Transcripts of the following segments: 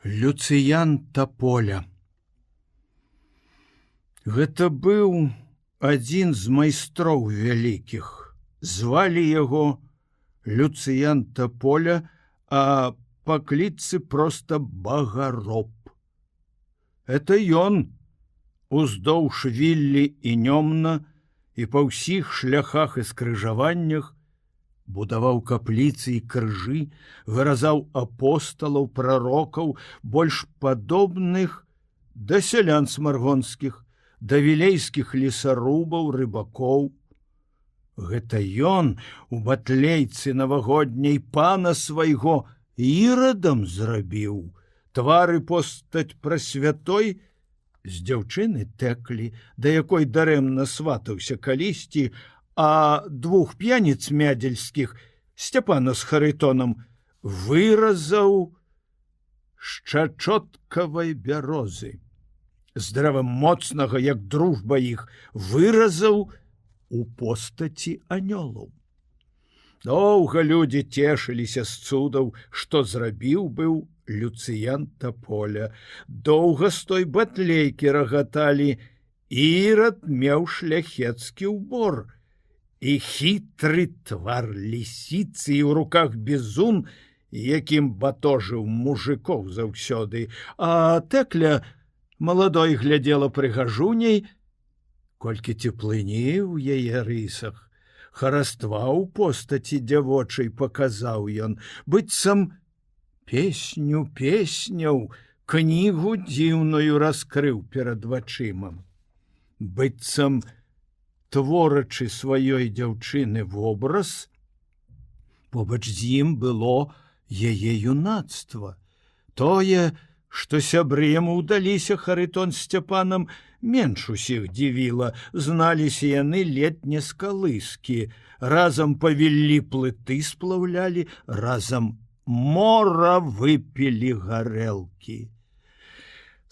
Люцыян Таполя. Гэта быў адзін з майстроў вялікіх. Звалі яго Люцыян Таполя, а па клічцы проста Багароб. Это ён уздоўж Віллі і Нёмна і па ўсіх шляхах і скрыжаваннях будаваў капліцы і крыжы, выразаў апосталаў, прарокаў, больш падобных да сялян смаргонскіх, да вілейскіх лесарубаў, рыбакоў. Гэта ён у батлейцы навагодняй пана свайго Ірадам зрабіў. Твары постаць прасвятой з дзяўчыны Тэклі, да якой дарэмна сватаўся калісьці, а двух п'яніц мядзельскіх, Сцяпана з Харитонам, выразаў з чачоткавай бярозы. Здраво моцнага, як дружба іх, выразаў у постаці анёлаў. Доўга людзі цешыліся з цудаў, што зрабіў быў Люцыян Таполя. Доўга з той батлейкі рагаталі. Ірад меў шляхецкі ўбор і хітры твар лісіцы, і ў руках бізун, якім батожыў мужикоў заўсёды. А Тэкля маладой глядзела прыгажуняй, колькі цеплыні ў яе рысах. Хараства ў постаці дзявочай паказаў ён, быццам песню песняў, кнігу дзіўную раскрыў перад вачыма. Быццам творачы сваёй дзяўчыны вобраз, побач з ім было яе юнацтва. Тое, што сябры яму ўдаліся Харитон з Сцяпанам, менш усіх дзівіла. Зналіся яны летне з калыскі, разам па Віллі плыты сплаўлялі, разам мора выпілі гарэлкі.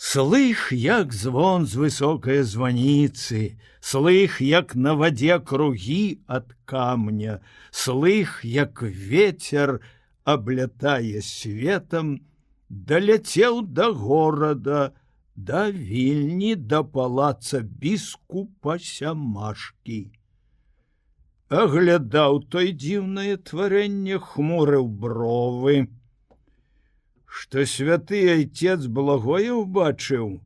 Слых, як звон з высокае званіцы, слых, як на вадзе кругі ад камня, слых, як ветер аблятае светам, даляцеў да горада, да Вільні, да палаца біскупа Сямашкі. Аглядаў той дзіўнае тварэнне, хмурыў бровы. Што святы айцец благое ўбачыў,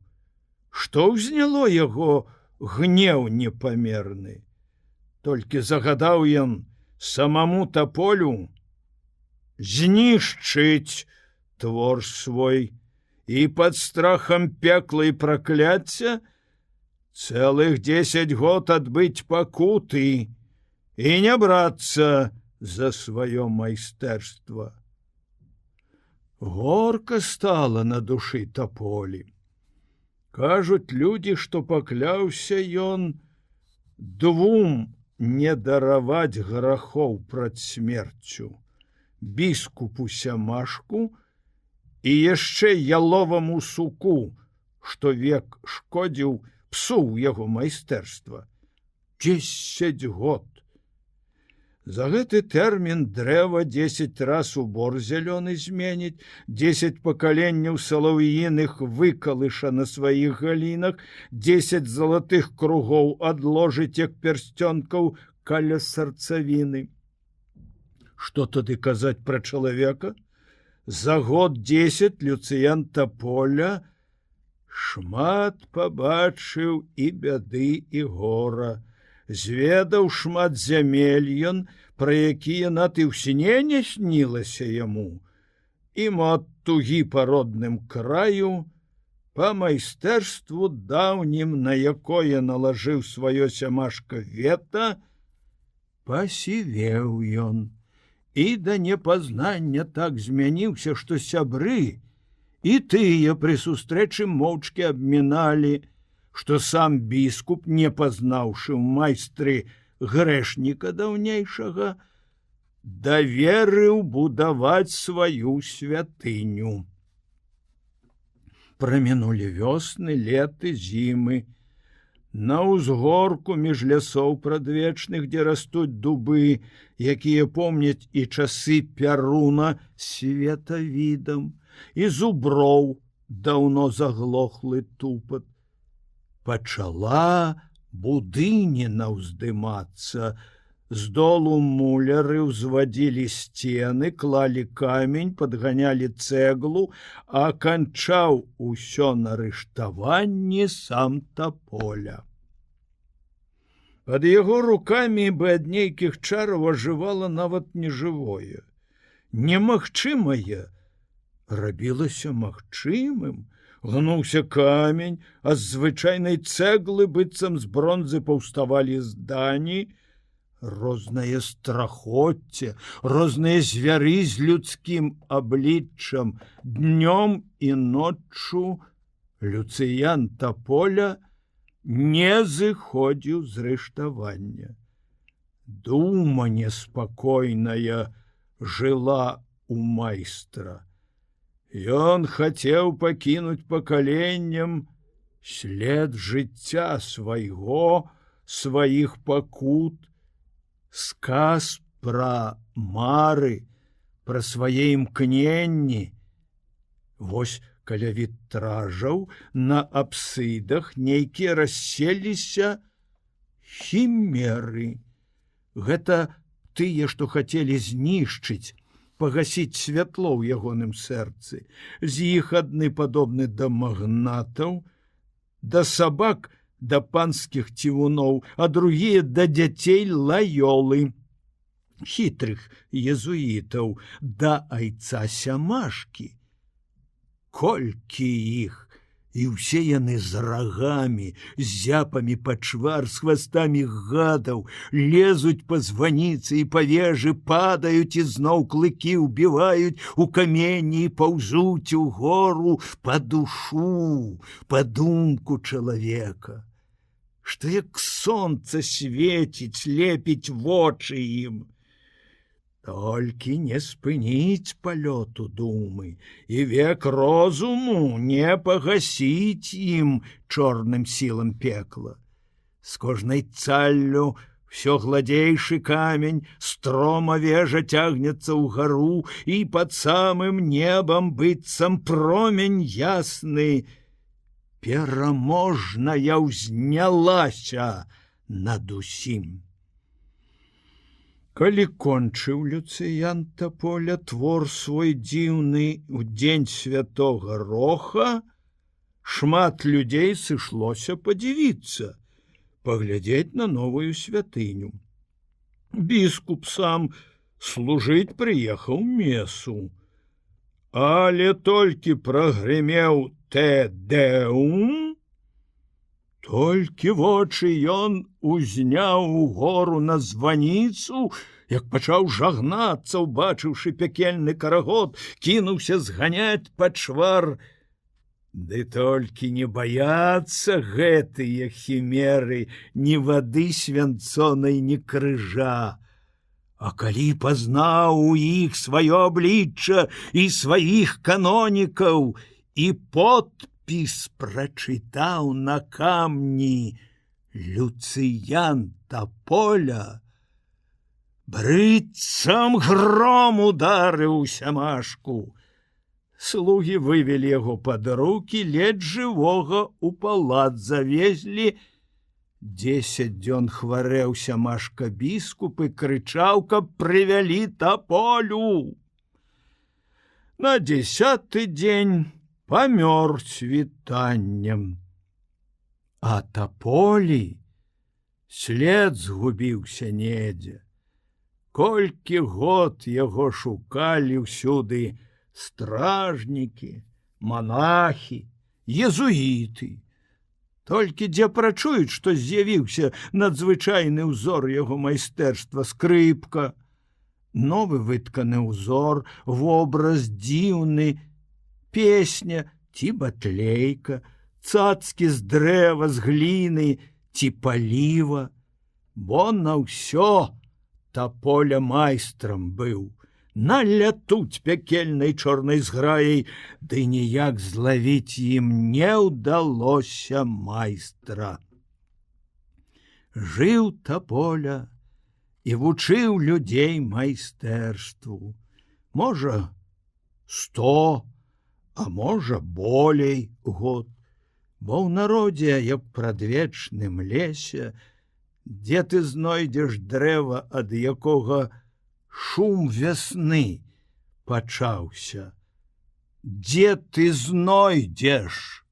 што ўзняло яго гнеў непамерны. Толькі загадаў ён самаму Таполю знішчыць твор свой і пад страхам пекла і пракляцця цэлых 10 год адбыць пакуты і не брацца за сваё майстэрства. Горка стала на душы Таполі. Кажуць людзі, што пакляўся ён двум не дараваць грахоў прад смерцю: біскупу Сямашку і яшчэ яловаму суку, што век шкодзіў, псуў яго майстэрства. 10 год. За гэты тэрмін дрэва 10 раз убор зялёны зменіць, 10 пакаленняў салаўіных выкалыша на сваіх галінах, 10 залатых кругоў адложыць, як персцёнкаў каля сарцавіны. Што тады казаць пра чалавека? За год 10 Люцыян Таполя шмат пабачыў і бяды, і гора. Зведаў шмат зямель ён, пра якія над і ў сне не снілася яму. І ад тугі па родным краю, па майстэрству даўнім, на якое налажыў сваё Сямашка вета, пасівеў ён. І да непазнання так змяніўся, што сябры і тыя пры сустрэчы моўчкі абміналі, што сам біскуп, не пазнаўшы ў майстры грэшніка даўнейшага, даверыў будаваць сваю святыню. Прамінулі вёсны, леты, зімы. На ўзгорку між лясоў прадвечных, дзе растуць дубы, якія помняць і часы Пяруна светавідам, і зуброў даўно заглохлы тупат. Пачала будыніна ўздымацца. З долу муляры ўзвадзілі сцены, клалі камень, падганялі цэглу, а канчаў усё на рыштаванні сам Таполя. Пад яго рукамі бы ад нейкіх чараў ажывала нават нежывое. Немагчымае рабілася магчымым. Гнуўся камень, а з звычайнай цэглы быццам з бронзы паўставалі здані. Рознае страхоцце, розныя звяры з людскім абліччам. Днём і ноччу Люцыян Таполя не зыходзіў з рыштавання. Дума неспакойная жыла у майстра. Ён хацеў пакінуць пакаленням след жыцця свайго, сваіх пакут, сказ пра мары, пра свае імкненні. Вось каля вітражаў на апсідах нейкія расселіся хімеры. Гэта тыя, што хацелі знішчыць, пагасіць святло ў ягоным сэрцы. З іх адны падобны да магнатаў, да сабак, да панскіх цівуноў, а другія да дзяцей Лаёлы, хітрых езуітаў, да айца Сямашкі. Колькі іх, і ўсе яны з рагамі, з зяпамі па чвар, з хвастамі гадаў, лезуць па званіцы і па вежы, падаюць і зноў клыкі ўбіваюць у камені і паўзуць угору па душу, па думку чалавека, што як сонца свеціць, лепіць вочы ім. Толькі не спыніць палёту думы, і век розуму не пагасіць ім чорным сілам пекла. З кожнай цаллю всё гладзейшы камень, строма вежа цягнецца ўгару, і пад самым небам быццам промень ясны. Пераможная ўзнялася над усім. Калі кончыў Люцыян Таполя твор свой дзіўны ў дзень святога Роха, шмат людзей сышлося падзівіцца, паглядзець на новую святыню. Біскуп сам служыць прыехаў месу, але толькі прагрымеў «Те Деум», толькі вочы ён узняў угору на званіцу, як пачаў жагнацца, убачыўшы пекельны карагод, кінуўся зганяць па чвар. Ды толькі не баяцца гэтыя хімеры ні вады свянцонай, ні крыжа. А калі пазнаў у іх сваё аблічча і сваіх канонікаў, і подпіс прачытаў на камні Люцыян Таполя, брыццам гром ударыў Сямашку. Слугі вывелі яго пад рукі, ледзь жывога ў палац завезлі. 10 дзён хварэў Сямашка біскуп і крычаў, каб прывялі Таполю. На 10-й дзень памёр світаннем. А Таполі след згубіўся недзе. Колькі год яго шукалі ўсюды стражнікі, монахі, езуіты. Толькі дзе прачуюць, што з'явіўся надзвычайны ўзор яго майстэрства, скрыпка, новы вытканы ўзор, вобраз дзіўны, песня ці батлейка, цацкі з дрэва, з гліны ці паліва, бо на ўсё Таполя майстрам быў. Налятуць пекельнай чорнай зграяй, ды ніяк злавіць ім не ўдалося майстра. Жыў Таполя і вучыў людзей майстэрству. Можа, 100, а можа болей год. Бо ў народзе, як прадвечным лесе, дзе ты знойдзеш дрэва, ад якога шум вясны пачаўся. Дзе ты знойдзеш?